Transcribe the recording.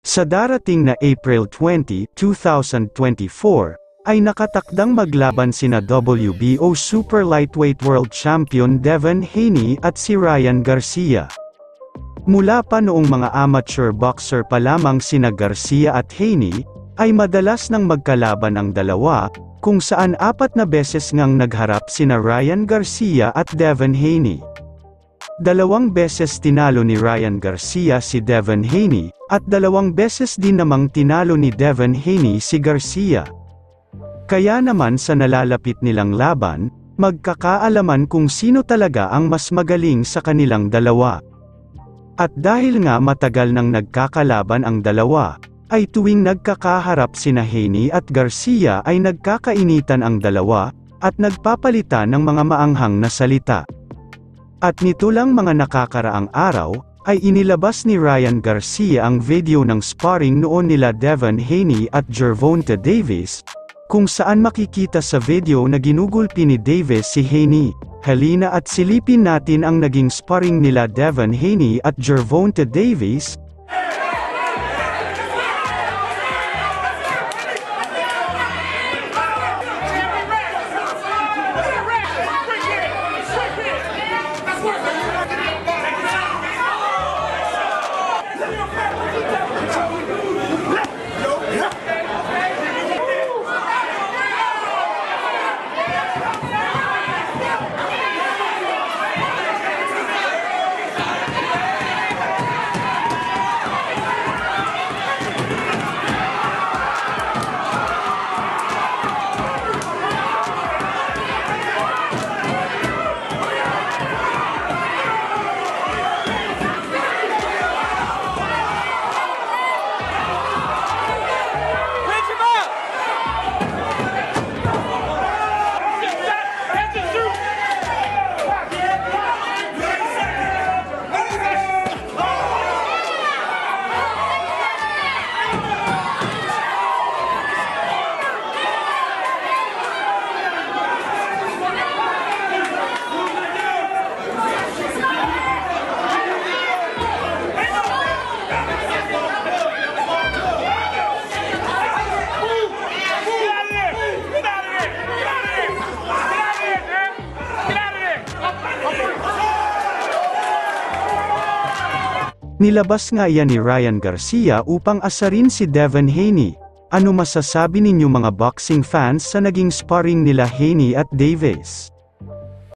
Sa darating na April 20, 2024, ay nakatakdang maglaban sina WBO Super Lightweight World Champion Devin Haney at si Ryan Garcia. Mula pa noong mga amateur boxer pa lamang sina Garcia at Haney, ay madalas nang magkalaban ang dalawa, kung saan 4 na beses ngang nagharap sina Ryan Garcia at Devin Haney. 2 beses tinalo ni Ryan Garcia si Devin Haney, at 2 beses din namang tinalo ni Devin Haney si Garcia. Kaya naman sa nalalapit nilang laban, magkakaalaman kung sino talaga ang mas magaling sa kanilang dalawa. At dahil nga matagal nang nagkakalaban ang dalawa, ay tuwing nagkakaharap sina Haney at Garcia ay nagkakainitan ang dalawa, at nagpapalitan ng mga maanghang na salita. At nito lang mga nakakaraang araw, ay inilabas ni Ryan Garcia ang video ng sparring noon nila Devin Haney at Gervonta Davis, kung saan makikita sa video na ginugulpi ni Davis si Haney. Halina at silipin natin ang naging sparring nila Devin Haney at Gervonta Davis. Nilabas nga yan ni Ryan Garcia upang asarin si Devin Haney. Ano masasabi ninyo mga boxing fans sa naging sparring nila Haney at Davis?